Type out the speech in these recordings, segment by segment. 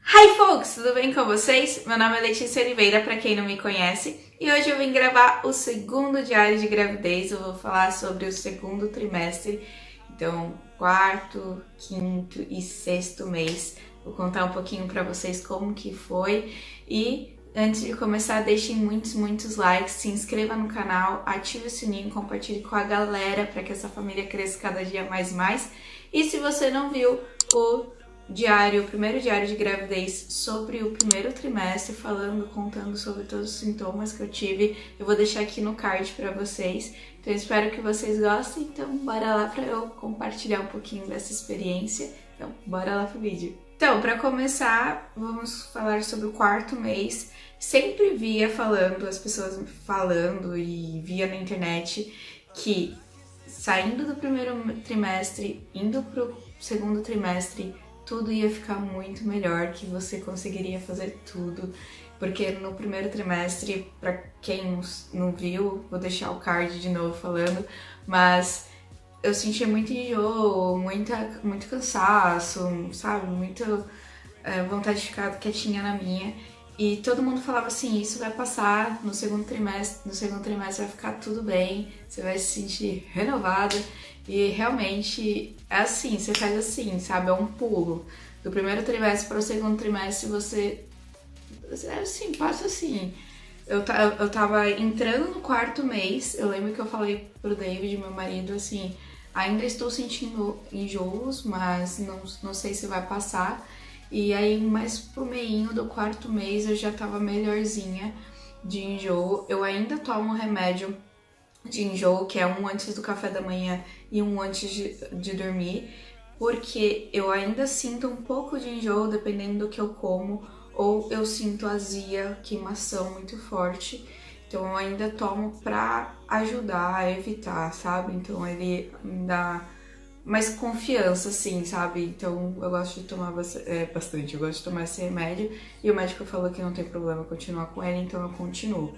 Hi folks, tudo bem com vocês? Meu nome é Letícia Oliveira, para quem não me conhece, e hoje eu vim gravar o segundo diário de gravidez. Eu vou falar sobre o segundo trimestre, então quarto, quinto e sexto mês. Vou contar um pouquinho para vocês como que foi e antes de começar, deixem muitos likes, se inscreva no canal, ative o sininho, compartilhe com a galera para que essa família cresça cada dia mais. E se você não viu o primeiro diário de gravidez sobre o primeiro trimestre, contando sobre todos os sintomas que eu tive, eu vou deixar aqui no card para vocês. Então eu espero que vocês gostem, então bora lá para eu compartilhar um pouquinho dessa experiência. Então bora lá pro vídeo. Então, para começar, vamos falar sobre o quarto mês. Sempre via as pessoas falando e via na internet que saindo do primeiro trimestre, indo pro segundo trimestre, tudo ia ficar muito melhor, que você conseguiria fazer tudo. Porque no primeiro trimestre, para quem não viu, vou deixar o card de novo falando, mas eu sentia muito enjoo, muito cansaço, sabe? Muita vontade de ficar quietinha na minha. E todo mundo falava assim, isso vai passar no segundo trimestre vai ficar tudo bem, você vai se sentir renovada. E realmente é assim, você faz assim, sabe? É um pulo. Do primeiro trimestre para o segundo trimestre você assim, passa assim. Eu tava entrando no quarto mês, eu lembro que eu falei pro David, meu marido, assim, ainda estou sentindo enjoos, mas não sei se vai passar. E aí, mais pro meinho do quarto mês, eu já tava melhorzinha de enjoo. Eu ainda tomo remédio de enjoo, que é um antes do café da manhã e um antes de dormir, porque eu ainda sinto um pouco de enjoo, dependendo do que eu como, ou eu sinto azia, queimação muito forte. Então eu ainda tomo pra ajudar a evitar, sabe? Então ele me dá mais confiança, assim, sabe? Então eu gosto de tomar bastante, eu gosto de tomar esse remédio e o médico falou que não tem problema continuar com ele, então eu continuo.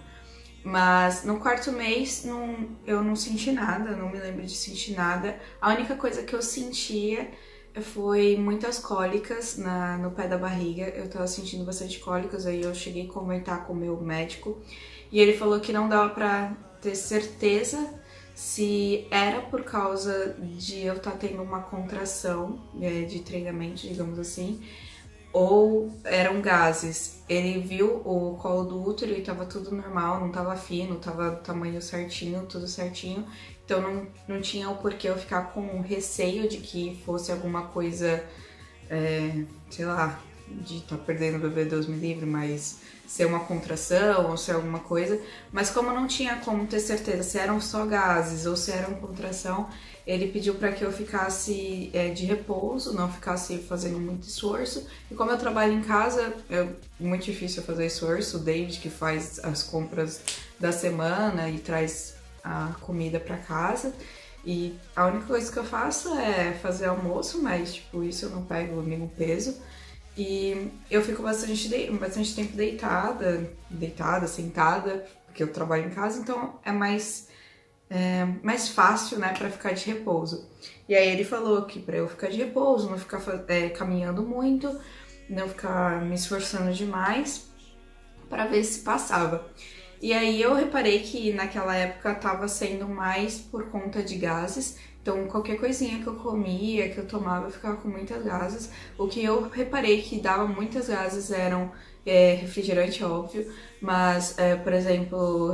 Mas no quarto mês eu não senti nada, não me lembro de sentir nada. A única coisa que eu sentia foi muitas cólicas no pé da barriga. Eu tava sentindo bastante cólicas, aí eu cheguei a comentar com o meu médico e ele falou que não dava pra ter certeza se era por causa de eu estar tendo uma contração de treinamento, digamos assim, ou eram gases. Ele viu o colo do útero e tava tudo normal, não tava fino, tava tamanho certinho, tudo certinho. Então não tinha o porquê eu ficar com receio de que fosse alguma coisa, sei lá, de estar perdendo o bebê, Deus me livre, mas ser uma contração ou ser alguma coisa. Mas como não tinha como ter certeza se eram só gases ou se era uma contração, ele pediu para que eu ficasse de repouso, não ficasse fazendo muito esforço. E como eu trabalho em casa, é muito difícil eu fazer esforço. O David que faz as compras da semana e traz a comida para casa. E a única coisa que eu faço é fazer almoço, mas tipo, isso eu não pego nenhum peso. E eu fico bastante tempo deitada, sentada, porque eu trabalho em casa, então é mais fácil, né, pra ficar de repouso. E aí ele falou que pra eu ficar de repouso, não ficar caminhando muito, não ficar me esforçando demais, pra ver se passava. E aí eu reparei que naquela época tava sendo mais por conta de gases, então qualquer coisinha que eu comia, que eu tomava, eu ficava com muitas gases. O que eu reparei que dava muitas gases eram refrigerante, óbvio, mas, por exemplo,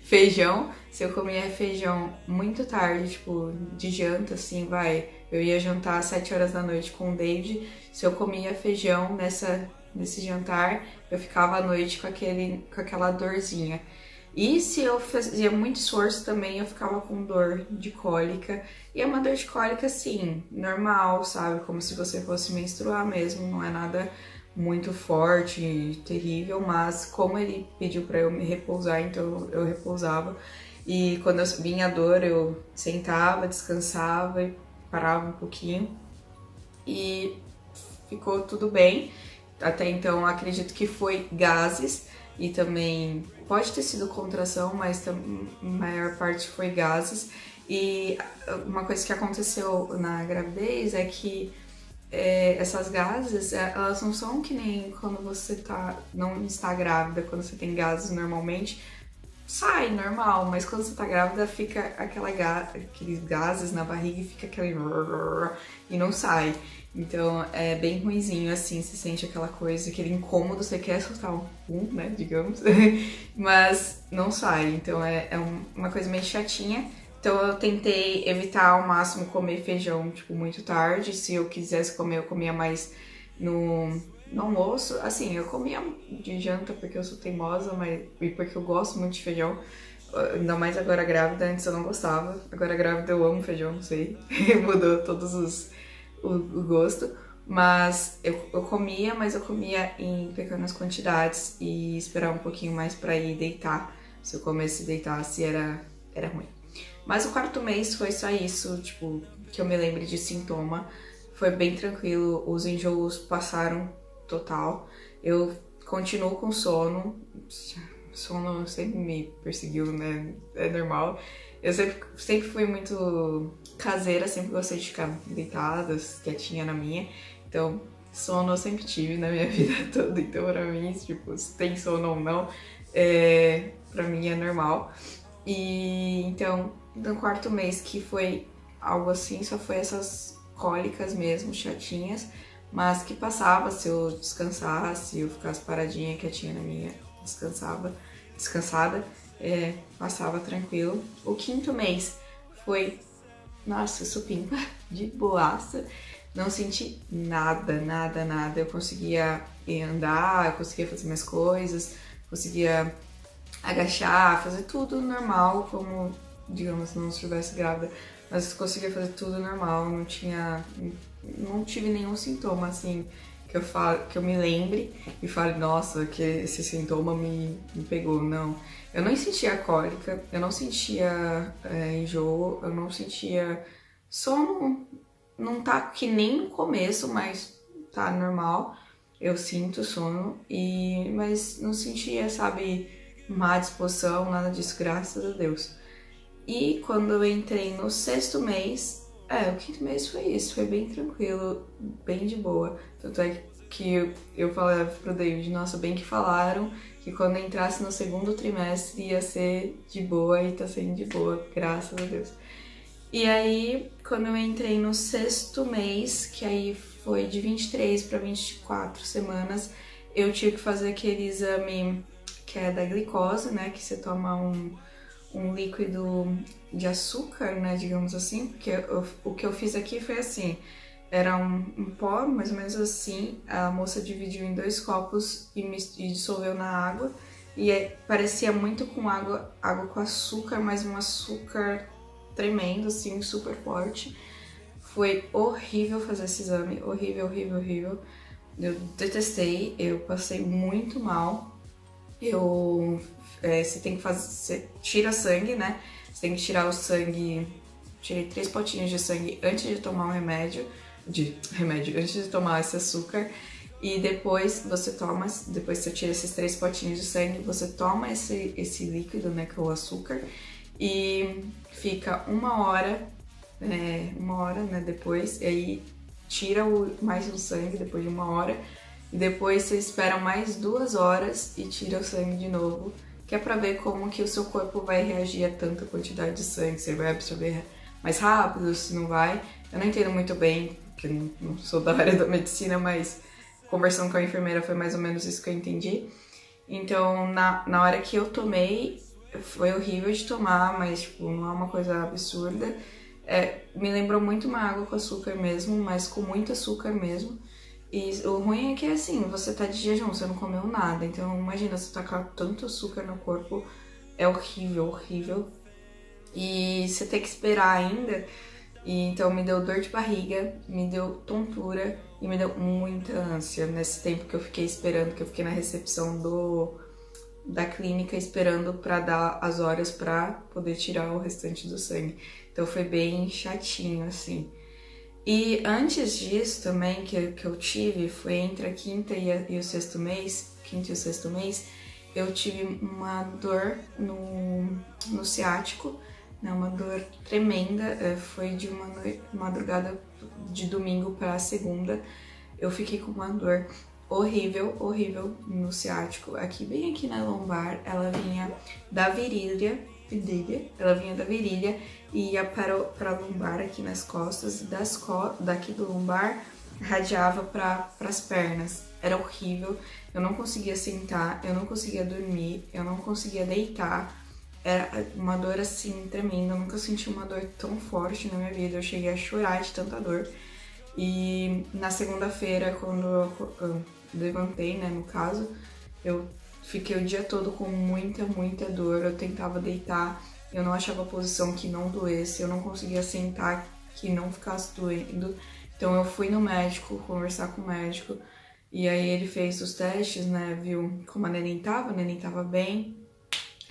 feijão. Se eu comia feijão muito tarde, tipo, de janta, assim, eu ia jantar às 7 horas da noite com o David. Se eu comia feijão nesse jantar, eu ficava à noite com aquela dorzinha. E se eu fazia muito esforço também, eu ficava com dor de cólica. E é uma dor de cólica, assim, normal, sabe? Como se você fosse menstruar mesmo, não é nada muito forte, terrível, mas como ele pediu pra eu me repousar, então eu repousava. E quando eu vinha a dor, eu sentava, descansava e parava um pouquinho. E ficou tudo bem. Até então, acredito que foi gases e também pode ter sido contração, mas a maior parte foi gases. E uma coisa que aconteceu na gravidez é que essas gases, elas não são que nem quando você não está grávida, quando você tem gases normalmente, sai normal, mas quando você tá grávida fica aqueles gases na barriga e fica aquele e não sai. Então é bem ruinzinho, assim, se sente aquela coisa, aquele incômodo, você quer soltar né, digamos, mas não sai. Então é uma coisa meio chatinha. Então eu tentei evitar ao máximo comer feijão, tipo, muito tarde. Se eu quisesse comer, eu comia mais no almoço. Assim, eu comia de janta porque eu sou teimosa, e porque eu gosto muito de feijão. Ainda mais agora grávida, antes eu não gostava. Agora grávida eu amo feijão, não sei. Mudou o gosto. Mas eu comia, mas eu comia em pequenas quantidades e esperava um pouquinho mais pra ir deitar. Se eu comesse e deitasse, era ruim. Mas o 4º mês foi só isso, tipo, que eu me lembre de sintoma. Foi bem tranquilo, os enjoos passaram total. Eu continuo com sono. Sono sempre me perseguiu, né? É normal. Eu sempre fui muito caseira, sempre gostei de ficar deitada, quietinha na minha. Então, sono eu sempre tive na minha vida toda. Então, pra mim, tipo, se tem sono ou não, pra mim é normal. E então, no 4º mês, que foi algo assim, só foi essas cólicas mesmo, chatinhas, mas que passava se eu descansasse, eu ficasse paradinha, quietinha na minha, descansada, passava tranquilo. O 5º mês foi, nossa, supimpa, de boaça, não senti nada, nada, nada. Eu conseguia andar, eu conseguia fazer minhas coisas, conseguia agachar, fazer tudo normal, como, digamos, se não estivesse grávida, mas conseguia fazer tudo normal, não tive nenhum sintoma, assim, que eu me lembre e fale, nossa, que esse sintoma me pegou, não. Eu não sentia cólica, eu não sentia enjoo, eu não sentia sono, não tá que nem no começo, mas tá normal, eu sinto sono, mas não sentia, sabe, má disposição, nada disso, graças a Deus. E quando eu entrei no 6º mês, o 5º mês foi isso, foi bem tranquilo, bem de boa. Tanto é que eu falei pro David, nossa, bem que falaram que quando entrasse no 2º trimestre ia ser de boa e tá sendo de boa, graças a Deus. E aí, quando eu entrei no 6º mês, que aí foi de 23 para 24 semanas, eu tive que fazer aquele exame que é da glicose, né, que você toma um líquido de açúcar, né, digamos assim, porque o que eu fiz aqui foi assim, era um pó, mais ou menos assim, a moça dividiu em 2 copos e dissolveu na água, e parecia muito com água com açúcar, mas um açúcar tremendo, assim, super forte. Foi horrível fazer esse exame, horrível, horrível, horrível. Eu detestei, eu passei muito mal. Você tem que fazer, você tira sangue, né? Você tem que tirar o sangue. Tirei 3 potinhos de sangue antes de tomar o remédio, antes de tomar esse açúcar. E depois depois você tira esses 3 potinhos de sangue, você toma esse líquido, né, que é o açúcar, e fica 1 hora, né, depois, e aí tira mais o sangue depois de 1 hora, e depois você espera mais 2 horas e tira o sangue de novo, que é pra ver como que o seu corpo vai reagir a tanta quantidade de sangue, se ele vai absorver mais rápido, se não vai. Eu não entendo muito bem, porque eu não sou da área da medicina, mas conversando com a enfermeira foi mais ou menos isso que eu entendi. Então, na hora que eu tomei, foi horrível de tomar, mas tipo, não é uma coisa absurda. Me lembrou muito uma água com açúcar mesmo, mas com muito açúcar mesmo. E o ruim é que, assim, você tá de jejum, você não comeu nada. Então, imagina, você tá com tanto açúcar no corpo, é horrível, horrível. E você tem que esperar ainda. E então me deu dor de barriga, me deu tontura e me deu muita ânsia nesse tempo que eu fiquei esperando, que eu fiquei na recepção da clínica esperando pra dar as horas pra poder tirar o restante do sangue. Então foi bem chatinho, assim. E antes disso também, que eu tive, foi entre a 5º e o 6º mês, 5º e o 6º mês, eu tive uma dor no ciático, né, uma dor tremenda, foi de uma madrugada de domingo pra segunda, eu fiquei com uma dor horrível, horrível no ciático. Aqui, bem aqui na lombar, ela vinha da virilha, ela vinha da virilha e ia para a lombar aqui nas costas, daqui do lombar radiava para as pernas. Era horrível, eu não conseguia sentar, eu não conseguia dormir, eu não conseguia deitar. Era uma dor assim tremenda, eu nunca senti uma dor tão forte na minha vida, eu cheguei a chorar de tanta dor. E na segunda-feira, quando eu levantei, né, no caso, eu fiquei o dia todo com muita dor, eu tentava deitar, eu não achava posição que não doesse, eu não conseguia sentar que não ficasse doendo. Então eu fui no médico, conversar com o médico, e aí ele fez os testes, né, viu como a neném tava bem,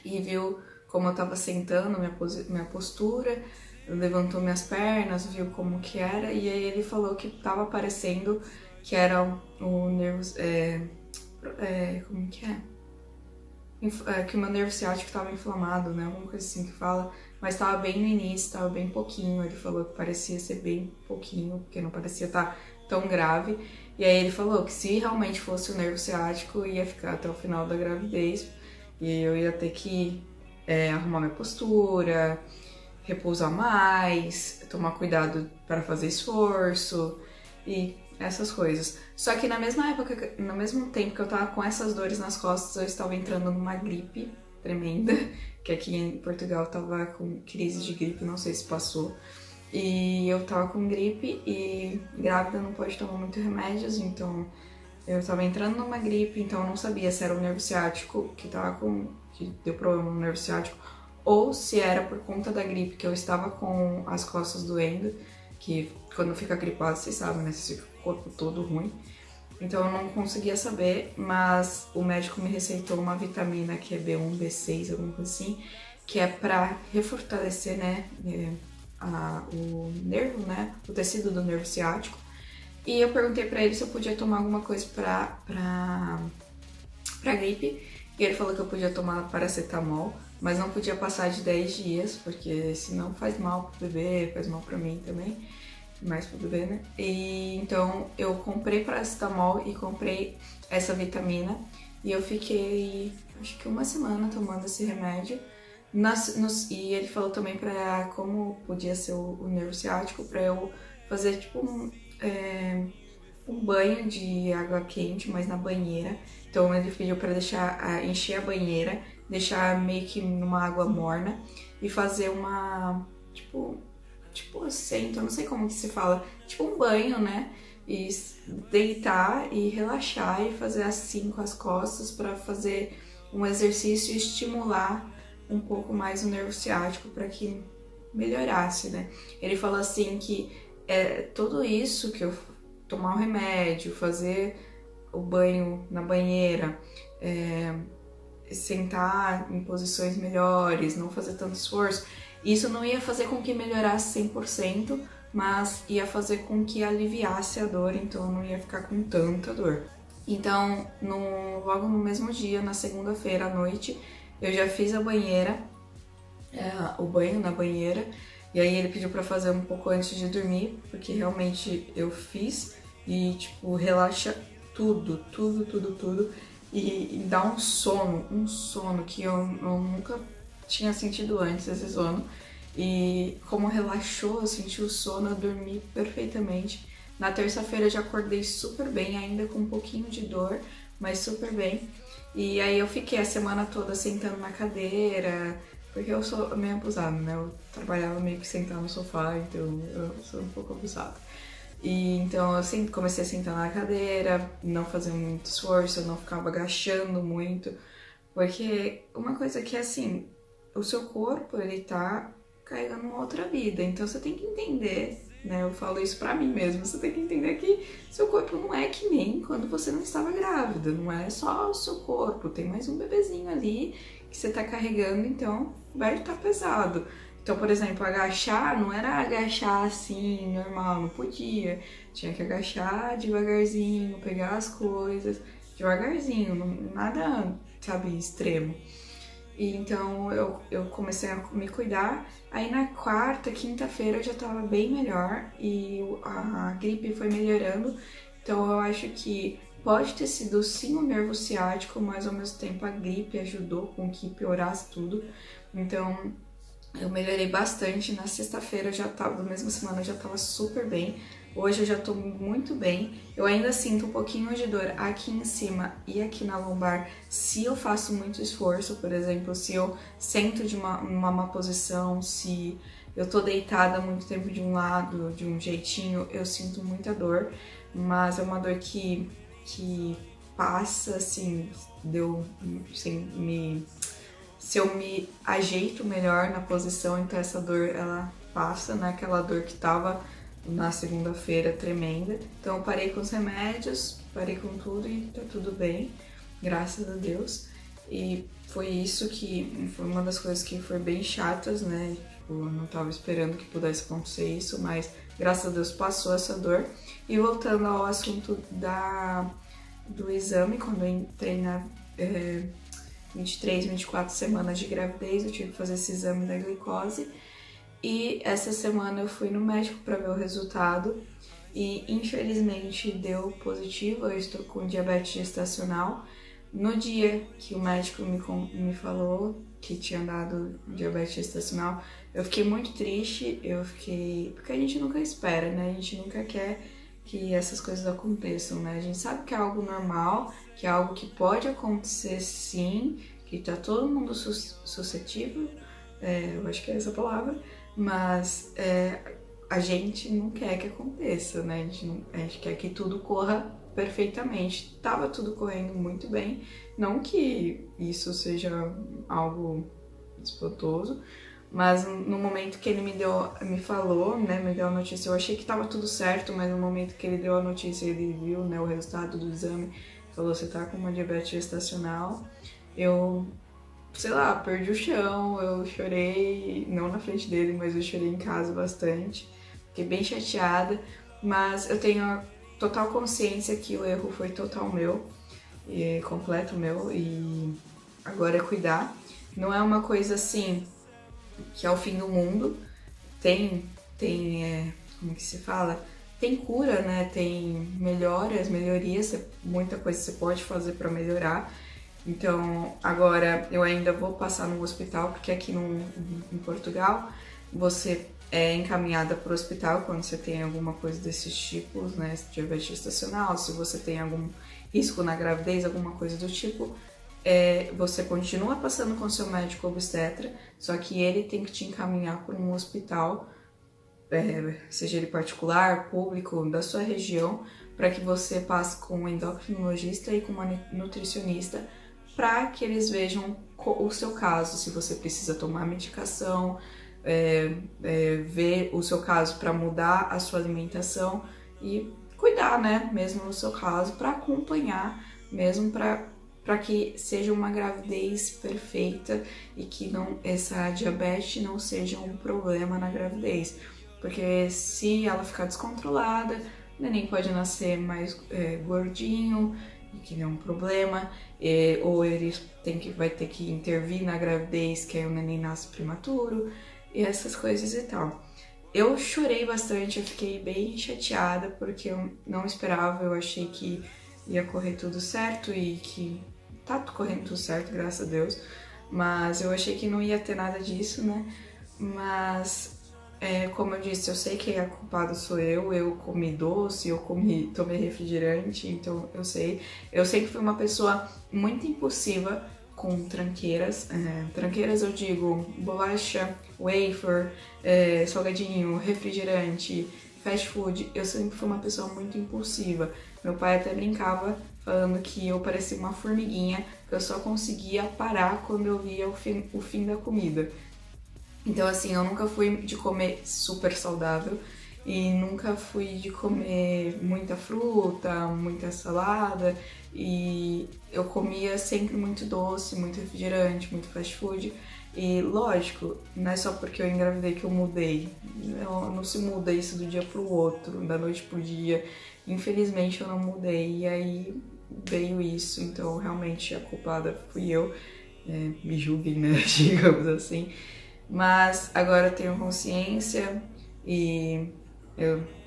e viu como eu tava sentando, minha postura, levantou minhas pernas, viu como que era, e aí ele falou que tava parecendo que era o nervo, como que é? Que o meu nervo ciático estava inflamado, né? Alguma coisa assim que fala, mas estava bem no início, estava bem pouquinho. Ele falou que parecia ser bem pouquinho, porque não parecia estar tão grave. E aí ele falou que se realmente fosse o nervo ciático, ia ficar até o final da gravidez e eu ia ter que arrumar minha postura, repousar mais, tomar cuidado para fazer esforço e essas coisas. Só que na mesma época, no mesmo tempo que eu tava com essas dores nas costas, eu estava entrando numa gripe tremenda, que aqui em Portugal eu tava com crise de gripe, não sei se passou. E eu tava com gripe e grávida não pode tomar muito remédios, então eu tava entrando numa gripe, então eu não sabia se era o nervo ciático que deu problema no nervo ciático, ou se era por conta da gripe, que eu estava com as costas doendo, que quando fica gripado, vocês sabem, né? Você fica com o corpo todo ruim. Então eu não conseguia saber, mas o médico me receitou uma vitamina que é B1, B6, alguma coisa assim, que é pra refortalecer, né, o nervo, né, o tecido do nervo ciático. E eu perguntei pra ele se eu podia tomar alguma coisa pra gripe, e ele falou que eu podia tomar paracetamol, mas não podia passar de 10 dias, porque senão faz mal pro bebê, faz mal pra mim também, mais pro bebê, né? E então eu comprei paracetamol e comprei essa vitamina, e eu fiquei, acho que uma semana tomando esse remédio. E ele falou também pra como podia ser o nervo ciático, pra eu fazer tipo um banho de água quente, mas na banheira. Então ele pediu pra encher a banheira, deixar meio que numa água morna e fazer uma, tipo assento, eu não sei como que se fala, tipo um banho, né? E deitar e relaxar e fazer assim com as costas pra fazer um exercício e estimular um pouco mais o nervo ciático para que melhorasse, né? Ele falou assim que tudo isso que eu tomar o remédio, fazer o banho na banheira, sentar em posições melhores, não fazer tanto esforço, isso não ia fazer com que melhorasse 100%, mas ia fazer com que aliviasse a dor, então eu não ia ficar com tanta dor. Então, logo no mesmo dia, na segunda-feira à noite, eu já fiz a banheira, o banho na banheira, e aí ele pediu pra fazer um pouco antes de dormir, porque realmente eu fiz, e tipo, relaxa tudo, e dá um sono que eu nunca tinha sentido antes, esse sono. E como relaxou, eu senti o sono, eu dormi perfeitamente. Na terça-feira eu já acordei super bem, ainda com um pouquinho de dor, mas super bem. E aí eu fiquei a semana toda sentando na cadeira, porque eu sou meio abusada, né? Eu trabalhava meio que sentar no sofá, então eu sou um pouco abusada. E então eu sempre comecei a sentar na cadeira, não fazer muito esforço, eu não ficava agachando muito, porque uma coisa que é assim, o seu corpo, ele tá carregando uma outra vida, então você tem que entender, né? Eu falo isso pra mim mesma, você tem que entender que seu corpo não é que nem quando você não estava grávida, não é só o seu corpo, tem mais um bebezinho ali que você tá carregando, então vai estar pesado. Então, por exemplo, agachar não era agachar assim, normal, não podia. Tinha que agachar devagarzinho, pegar as coisas devagarzinho, nada, sabe, extremo. E então eu comecei a me cuidar. Aí na quarta, quinta-feira eu já tava bem melhor e a gripe foi melhorando. Então eu acho que pode ter sido sim o nervo ciático, mas ao mesmo tempo a gripe ajudou com que piorasse tudo. Então eu melhorei bastante. Na sexta-feira eu já tava, na mesma semana eu já tava super bem. Hoje eu já tô muito bem. Eu ainda sinto um pouquinho de dor aqui em cima e aqui na lombar se eu faço muito esforço, por exemplo, se eu sento de uma má posição, se eu tô deitada muito tempo de um lado, de um jeitinho, eu sinto muita dor, mas é uma dor que passa, assim, deu, assim, se eu me ajeito melhor na posição, então essa dor, ela passa, né, aquela dor que tava na segunda-feira tremenda. Então eu parei com os remédios, parei com tudo e tá tudo bem, graças a Deus. E foi isso que foi uma das coisas que foi bem chatas, né? Tipo, eu não tava esperando que pudesse acontecer isso, mas graças a Deus passou essa dor. E voltando ao assunto do exame, quando eu entrei na 23, 24 semanas de gravidez, eu tive que fazer esse exame da glicose. E essa semana eu fui no médico para ver o resultado e infelizmente deu positivo, eu estou com diabetes gestacional. No dia que o médico me falou que tinha dado diabetes gestacional, eu fiquei muito triste, porque a gente nunca espera, né? A gente nunca quer que essas coisas aconteçam, né? A gente sabe que é algo normal, que é algo que pode acontecer sim, que tá todo mundo suscetível, eu acho que é essa a palavra, mas a gente não quer que aconteça, né? A gente quer que tudo corra perfeitamente. Tava tudo correndo muito bem, não que isso seja algo espantoso, mas no momento que ele me falou, né, me deu a notícia, eu achei que tava tudo certo, mas no momento que ele deu a notícia, ele viu, né, o resultado do exame, falou, você tá com uma diabetes gestacional, eu, sei lá, perdi o chão, eu chorei, não na frente dele, mas eu chorei em casa bastante, fiquei bem chateada, mas eu tenho a total consciência que o erro foi total meu, completo meu, e agora é cuidar. Não é uma coisa assim que é o fim do mundo, como que se fala? Tem cura, né? Tem melhorias, muita coisa você pode fazer para melhorar. Então, agora eu ainda vou passar no hospital, porque aqui em Portugal você é encaminhada para o hospital quando você tem alguma coisa desses tipos, né? Diabetes gestacional, se você tem algum risco na gravidez, alguma coisa do tipo, você continua passando com seu médico obstetra, só que ele tem que te encaminhar para um hospital, seja ele particular, público, da sua região, para que você passe com um endocrinologista e com uma nutricionista, para que eles vejam o seu caso, se você precisa tomar medicação, ver o seu caso para mudar a sua alimentação e cuidar, né, mesmo no seu caso, para acompanhar, mesmo para que seja uma gravidez perfeita e que essa diabetes não seja um problema na gravidez. Porque se ela ficar descontrolada, o neném pode nascer mais gordinho, que não é um problema, ou ele vai ter que intervir na gravidez, que aí o neném nasce prematuro, e essas coisas e tal. Eu chorei bastante, eu fiquei bem chateada, porque eu não esperava, eu achei que ia correr tudo certo e que tá correndo tudo certo, graças a Deus, mas eu achei que não ia ter nada disso, né? Mas, como eu disse, eu sei que a culpada sou eu comi doce, tomei refrigerante, então eu sei. Eu sempre fui uma pessoa muito impulsiva com tranqueiras. Tranqueiras eu digo bolacha, wafer, salgadinho, refrigerante, fast food. Eu sempre fui uma pessoa muito impulsiva. Meu pai até brincava falando que eu parecia uma formiguinha, que eu só conseguia parar quando eu via o fim da comida. Então, assim, eu nunca fui de comer super saudável e nunca fui de comer muita fruta, muita salada, e eu comia sempre muito doce, muito refrigerante, muito fast food. E lógico, não é só porque eu engravidei que eu mudei, não se muda isso do dia pro outro, da noite pro dia. Infelizmente eu não mudei e aí veio isso, então realmente a culpada fui eu. me julguem, né, digamos assim. Mas agora eu tenho consciência e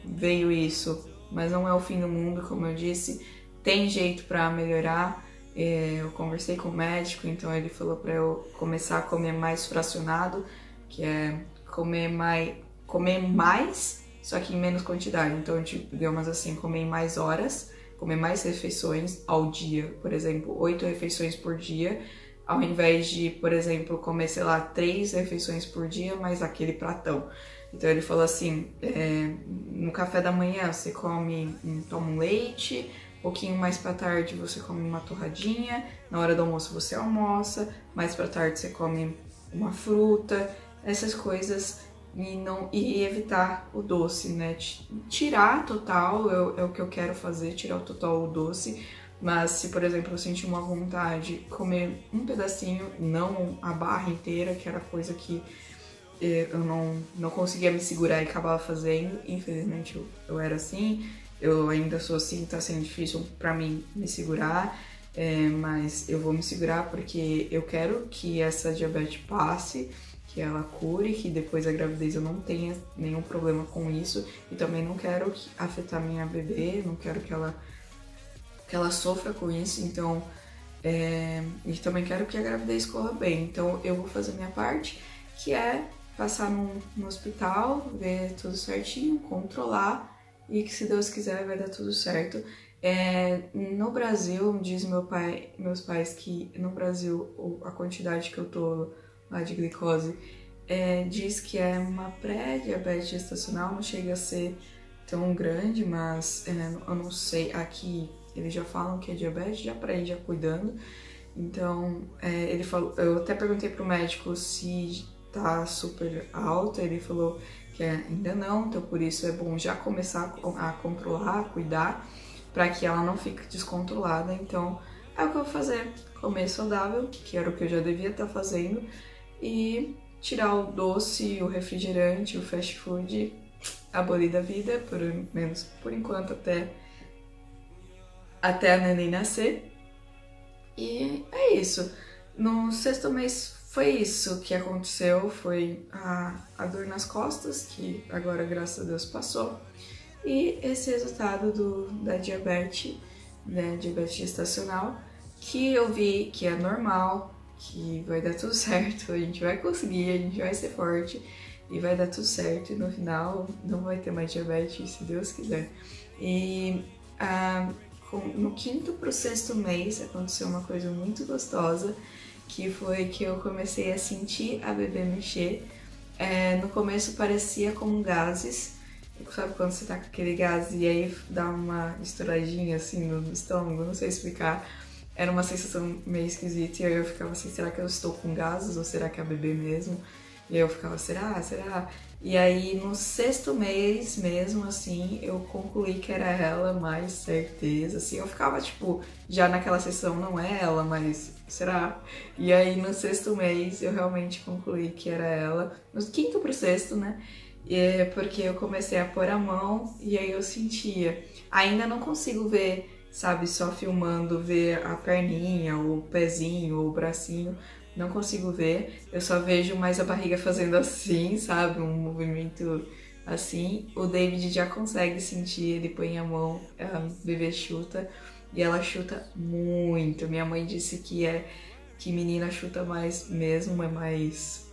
veio isso, mas não é o fim do mundo, como eu disse, tem jeito pra melhorar. Eu conversei com o médico, então ele falou pra eu começar a comer mais fracionado, que é comer mais, só que em menos quantidade. Então, tipo, digamos assim, comer em mais horas, comer mais refeições ao dia, por exemplo, 8 refeições por dia, ao invés de, por exemplo, comer, sei lá, 3 refeições por dia, mais aquele pratão. Então ele falou assim, no café da manhã você toma um leite, um pouquinho mais pra tarde você come uma torradinha, na hora do almoço você almoça, mais pra tarde você come uma fruta, essas coisas, e evitar o doce, né? Tirar total, é o que eu quero fazer, tirar o total o doce. Mas se, por exemplo, eu sentir uma vontade de comer um pedacinho, não a barra inteira, que era coisa que eu não conseguia me segurar e acabava fazendo. Infelizmente eu era assim, eu ainda sou assim, tá sendo difícil pra mim me segurar, mas eu vou me segurar porque eu quero que essa diabetes passe, que ela cure, que depois da gravidez eu não tenha nenhum problema com isso, e também não quero afetar minha bebê, não quero que ela sofra com isso, então e também quero que a gravidez corra bem, então eu vou fazer minha parte, que é passar no hospital, ver tudo certinho, controlar, e que se Deus quiser vai dar tudo certo. No Brasil, diz meus pais que no Brasil a quantidade que eu tô lá de glicose diz que é uma pré-diabetes gestacional, não chega a ser tão grande, mas eu não sei, aqui eles já falam que é diabetes, já pra ir já cuidando. Então, ele falou, eu até perguntei pro médico se tá super alta, ele falou que ainda não, então por isso é bom já começar a controlar, a cuidar, para que ela não fique descontrolada. Então é o que eu vou fazer, comer saudável, que era o que eu já devia estar fazendo, e tirar o doce, o refrigerante, o fast food, abolir da vida, pelo menos por enquanto, até a neném nascer. E é isso. No 6º mês foi isso que aconteceu, foi a dor nas costas, que agora, graças a Deus, passou. E esse resultado da diabetes, né, diabetes gestacional, que eu vi que é normal, que vai dar tudo certo, a gente vai conseguir, a gente vai ser forte e vai dar tudo certo. E no final não vai ter mais diabetes, se Deus quiser. E no 5º pro 6º mês aconteceu uma coisa muito gostosa, que foi que eu comecei a sentir a bebê mexer. No começo parecia como gases, sabe quando você tá com aquele gás e aí dá uma estouradinha assim no estômago, não sei explicar. Era uma sensação meio esquisita e aí eu ficava assim, será que eu estou com gases ou será que é a bebê mesmo? E aí eu ficava, será? E aí no 6º mês mesmo, assim, eu concluí que era ela, mais certeza, assim, eu ficava tipo, já naquela sessão, não é ela, mas será? E aí no 6º mês eu realmente concluí que era ela, no 5º pro 6º, né? Porque eu comecei a pôr a mão e aí eu sentia, ainda não consigo ver, sabe, só filmando, ver a perninha, o pezinho, o bracinho, não consigo ver, eu só vejo mais a barriga fazendo assim, sabe, um movimento assim. O David já consegue sentir, ele põe a mão, a bebê chuta, e ela chuta muito. Minha mãe disse que menina chuta mais mesmo, é mais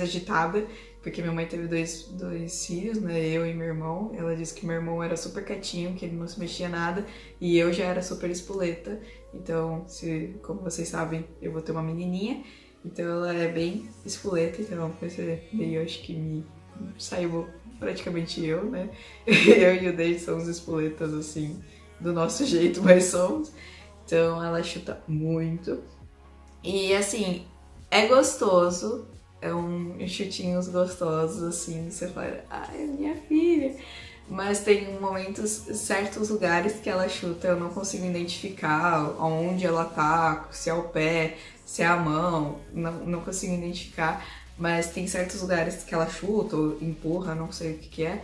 agitada, porque minha mãe teve dois filhos, né, eu e meu irmão. Ela disse que meu irmão era super quietinho, que ele não se mexia nada, e eu já era super espoleta. Então, como vocês sabem, eu vou ter uma menininha, então ela é bem espoleta, então esse daí eu acho que me saiu praticamente eu, né? Eu e o David somos espoletas, assim, do nosso jeito, mas somos. Então ela chuta muito. E assim, é gostoso, é uns chutinhos gostosos, assim, você fala, ai, é minha filha. Mas tem momentos, certos lugares que ela chuta, eu não consigo identificar onde ela tá, se é o pé, se é a mão, não consigo identificar. Mas tem certos lugares que ela chuta ou empurra, não sei o que é.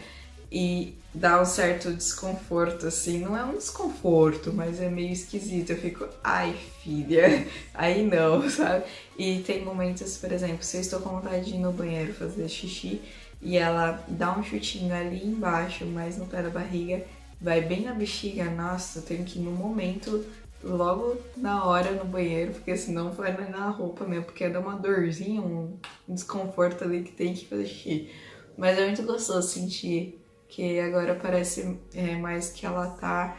e dá um certo desconforto, assim. Não é um desconforto, mas é meio esquisito. Eu fico, ai filha, aí não, sabe? E tem momentos, por exemplo, se eu estou com vontade de ir no banheiro fazer xixi e ela dá um chutinho ali embaixo, mas no pé da barriga, vai bem na bexiga, nossa, eu tenho que ir no momento, logo na hora no banheiro, porque senão vai na roupa mesmo, porque dá uma dorzinha, um desconforto ali que tem que fazer xixi. Mas é muito gostoso sentir que agora parece mais que ela tá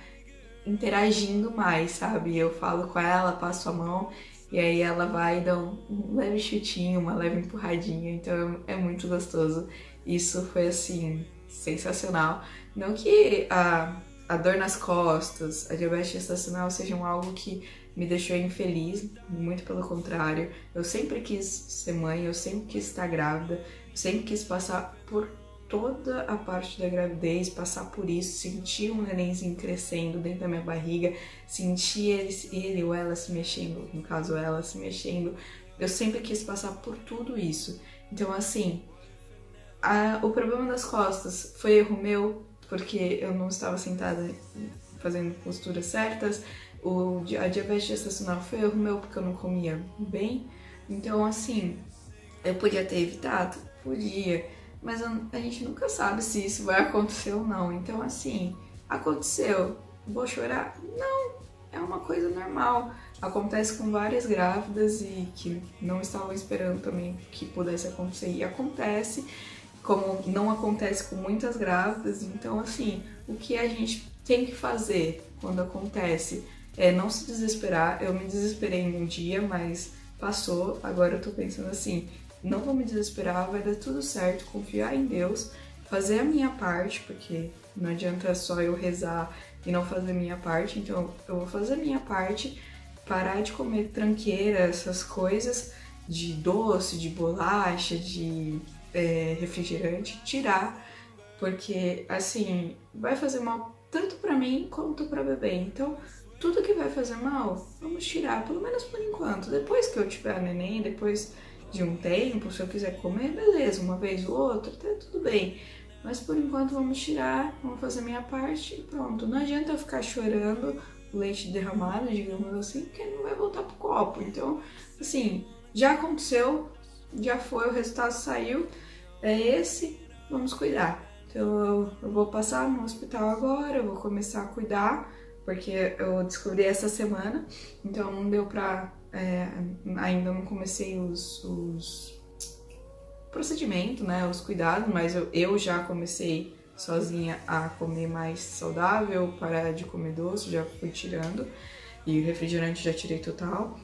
interagindo mais, sabe? Eu falo com ela, passo a mão e aí ela vai e dá um leve chutinho, uma leve empurradinha, então é muito gostoso. Isso foi assim, sensacional. Não que a dor nas costas, a diabetes gestacional sejam algo que me deixou infeliz, muito pelo contrário. Eu sempre quis ser mãe, eu sempre quis estar grávida, eu sempre quis passar por toda a parte da gravidez, passar por isso, sentir um nenenzinho crescendo dentro da minha barriga, sentir ele ou ela se mexendo, no caso ela se mexendo. Eu sempre quis passar por tudo isso. Então assim, o problema das costas foi erro meu, porque eu não estava sentada fazendo posturas certas. A diabetes gestacional foi erro meu, porque eu não comia bem. Então assim, eu podia ter evitado? Podia. Mas a gente nunca sabe se isso vai acontecer ou não. Então, assim, aconteceu. Vou chorar? Não, é uma coisa normal. Acontece com várias grávidas e que não estavam esperando também que pudesse acontecer. E acontece, como não acontece com muitas grávidas. Então, assim, o que a gente tem que fazer quando acontece é não se desesperar. Eu me desesperei em um dia, mas passou. Agora eu tô pensando assim, não vou me desesperar, vai dar tudo certo, confiar em Deus, fazer a minha parte, porque não adianta só eu rezar e não fazer a minha parte, então eu vou fazer a minha parte, parar de comer tranqueira, essas coisas de doce, de bolacha, de refrigerante, tirar, porque assim, vai fazer mal tanto pra mim quanto pra bebê, então tudo que vai fazer mal, vamos tirar, pelo menos por enquanto, depois que eu tiver a neném, depois de um tempo, se eu quiser comer, beleza, uma vez ou outra, até tudo bem. Mas por enquanto vamos tirar, vamos fazer a minha parte e pronto. Não adianta eu ficar chorando o leite derramado, digamos assim, porque não vai voltar pro copo. Então, assim, já aconteceu, já foi, o resultado saiu, é esse, vamos cuidar. Então eu vou passar no hospital agora, eu vou começar a cuidar, porque eu descobri essa semana, então não deu pra... ainda não comecei os procedimentos, né, os cuidados, mas eu já comecei sozinha a comer mais saudável, parar de comer doce, já fui tirando, e o refrigerante já tirei total.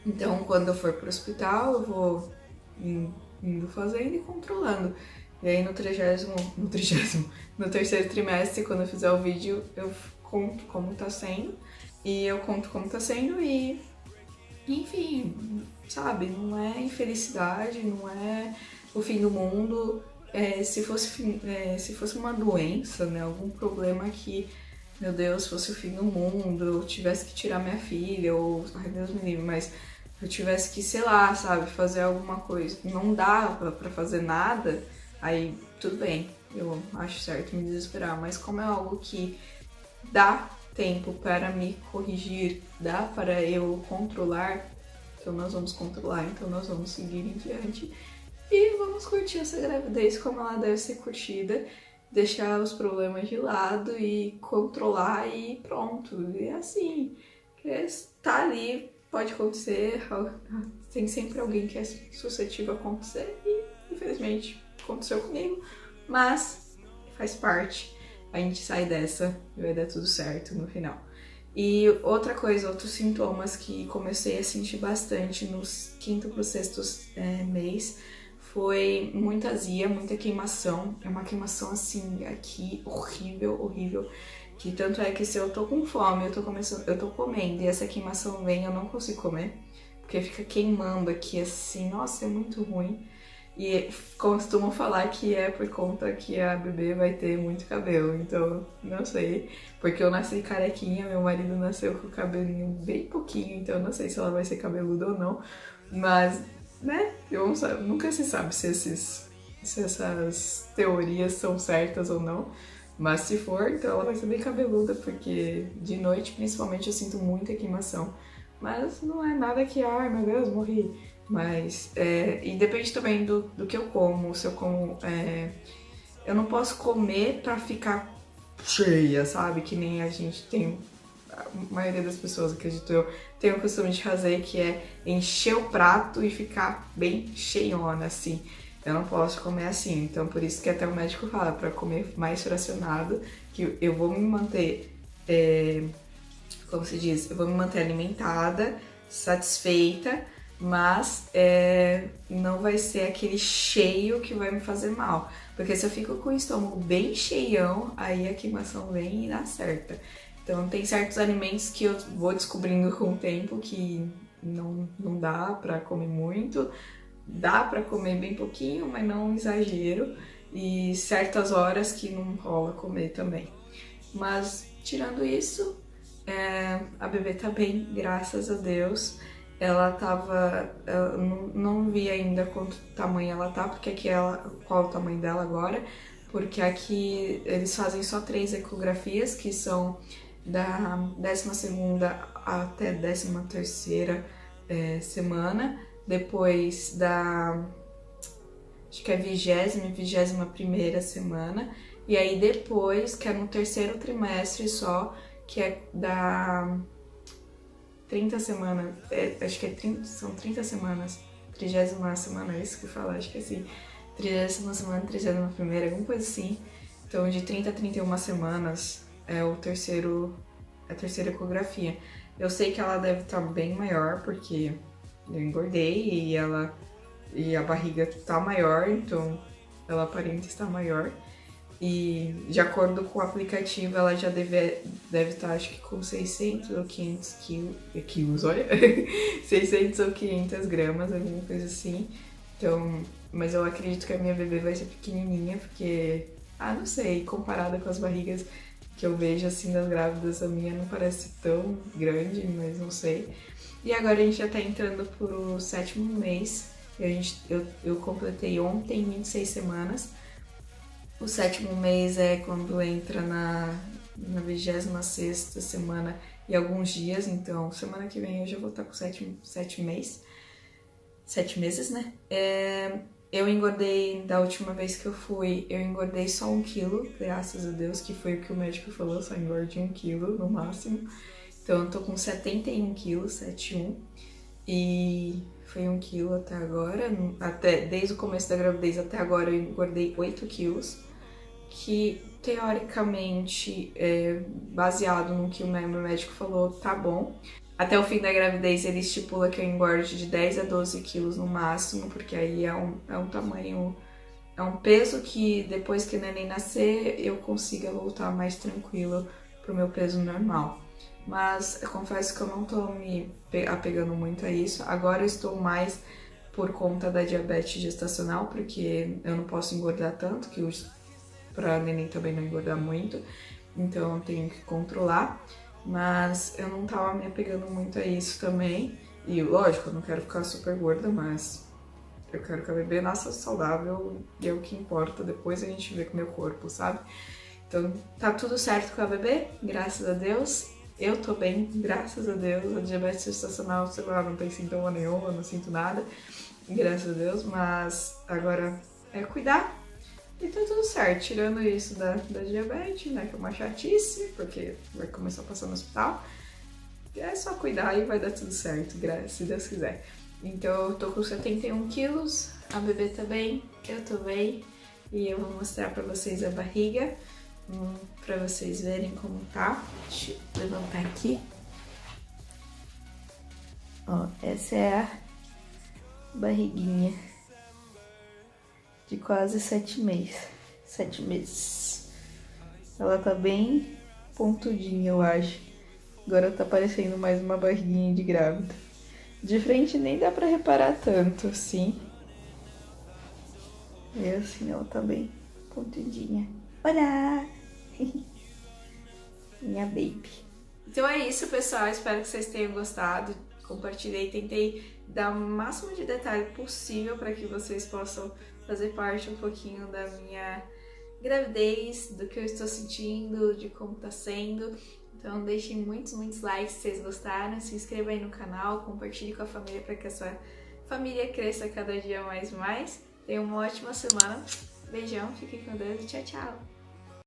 Então, quando eu for pro hospital, eu vou indo fazendo e controlando. E aí no terceiro trimestre, quando eu fizer o vídeo, eu conto como tá sendo, e enfim, sabe, não é infelicidade, não é o fim do mundo. Se fosse uma doença, né, algum problema que, meu Deus, fosse o fim do mundo, eu tivesse que tirar minha filha, ou, ai Deus me livre, mas eu tivesse que, sei lá, sabe, fazer alguma coisa, não dá pra fazer nada, aí tudo bem, eu acho certo me desesperar, mas como é algo que dá tempo para me corrigir, dá para eu controlar, então nós vamos controlar, então nós vamos seguir em diante e vamos curtir essa gravidez como ela deve ser curtida, deixar os problemas de lado e controlar e pronto. E é assim, tá ali, pode acontecer, tem sempre alguém que é suscetível a acontecer e infelizmente aconteceu comigo, mas faz parte. A gente sai dessa e vai dar tudo certo no final. E outra coisa, outros sintomas que comecei a sentir bastante nos quinto pro sexto mês foi muita azia, muita queimação. É uma queimação assim, aqui, horrível, horrível. Que tanto é que se eu tô com fome, eu tô comendo e essa queimação vem, eu não consigo comer. Porque fica queimando aqui assim, nossa, é muito ruim. E costumam falar que é por conta que a bebê vai ter muito cabelo, então não sei, porque eu nasci carequinha, meu marido nasceu com o cabelinho bem pouquinho, então não sei se ela vai ser cabeluda ou não, mas, né, nunca se sabe se se essas teorias são certas ou não. Mas se for, então ela vai ser bem cabeluda, porque de noite, principalmente, eu sinto muita queimação. Mas não é nada que, ai meu Deus, morri. Mas, e depende também do que eu como. Se eu como, eu não posso comer pra ficar cheia, sabe? Que nem a gente tem, a maioria das pessoas, acredito eu, tem o costume de fazer, que é encher o prato e ficar bem cheiona, assim. Eu não posso comer assim, então por isso que até o médico fala pra comer mais fracionado, que eu vou me manter, como se diz, eu vou me manter alimentada, satisfeita, mas não vai ser aquele cheio que vai me fazer mal. Porque se eu fico com o estômago bem cheião, aí a queimação vem e dá certa. Então tem certos alimentos que eu vou descobrindo com o tempo que não dá pra comer muito. Dá pra comer bem pouquinho, mas não exagero. E certas horas que não rola comer também. Mas tirando isso, a bebê tá bem, graças a Deus. Ela tava... Eu não vi ainda quanto tamanho ela tá, porque aqui qual é o tamanho dela agora. Porque aqui eles fazem só 3 ecografias, que são da 12ª até 13ª semana. Depois da, acho que é 20ª e 21ª semana. E aí depois, que é no 3º trimestre só, que é da 30 semanas, acho que são 30 semanas, 30ª semana, é isso que fala, acho que é assim, 30ª semana, 31ª, alguma coisa assim. Então de 30 a 31 semanas é a terceira ecografia. Eu sei que ela deve estar bem maior, porque eu engordei e a barriga tá maior, então ela aparenta estar maior. E de acordo com o aplicativo, ela já deve estar, acho que com 600 ou 500 quilos, olha, 600 ou 500 gramas, alguma coisa assim. Então, mas eu acredito que a minha bebê vai ser pequenininha, porque, não sei, comparada com as barrigas que eu vejo assim das grávidas, a minha não parece tão grande, mas não sei. E agora a gente já tá entrando pro 7º mês. Eu completei ontem 26 semanas. O 7º mês é quando entra na 26ª semana e alguns dias. Então, semana que vem eu já vou estar com 7 meses. 7 meses, né? Eu engordei, da última vez que eu fui, eu engordei só 1 quilo, graças a Deus, que foi o que o médico falou, só engorde 1 quilo no máximo. Então eu tô com 71 quilos, 71, e foi 1 quilo até agora, desde o começo da gravidez até agora eu engordei 8 quilos, que teoricamente, baseado no que o meu médico falou, tá bom. Até o fim da gravidez ele estipula que eu engorde de 10 a 12 quilos no máximo, porque aí é um tamanho, é um peso que depois que o neném nascer eu consiga voltar mais tranquilo pro meu peso normal. Mas eu confesso que eu não tô me apegando muito a isso. Agora eu estou mais por conta da diabetes gestacional, porque eu não posso engordar tanto, pra neném também não engordar muito, então eu tenho que controlar. Mas eu não tava me apegando muito a isso também. E lógico, eu não quero ficar super gorda, mas eu quero que a bebê nasça saudável e é o que importa. Depois a gente vê com o meu corpo, sabe? Então tá tudo certo com a bebê, graças a Deus. Eu tô bem, graças a Deus. A diabetes gestacional, sei lá, não tem sintoma nenhum, eu não sinto nada, graças a Deus. Mas agora é cuidar e tá tudo certo. Tirando isso da diabetes, né, que é uma chatice, porque vai começar a passar no hospital. É só cuidar e vai dar tudo certo, se Deus quiser. Então eu tô com 71 quilos, a bebê tá bem, eu tô bem. E eu vou mostrar pra vocês a barriga, pra vocês verem como tá. Deixa eu levantar aqui. Ó, essa é a barriguinha de quase 7 meses. 7 meses. Ela tá bem pontudinha, eu acho. Agora tá parecendo mais uma barriguinha de grávida. De frente nem dá pra reparar tanto, assim. É assim, ela tá bem pontudinha. Olá! Minha baby. Então é isso, pessoal. Espero que vocês tenham gostado. Compartilhei, tentei dar o máximo de detalhe possível para que vocês possam fazer parte um pouquinho da minha gravidez, do que eu estou sentindo, de como tá sendo. Então deixem muitos likes se vocês gostaram, se inscreva aí no canal, compartilhe com a família para que a sua família cresça cada dia mais e mais. Tenha uma ótima semana, beijão, fiquem com Deus e tchau, tchau!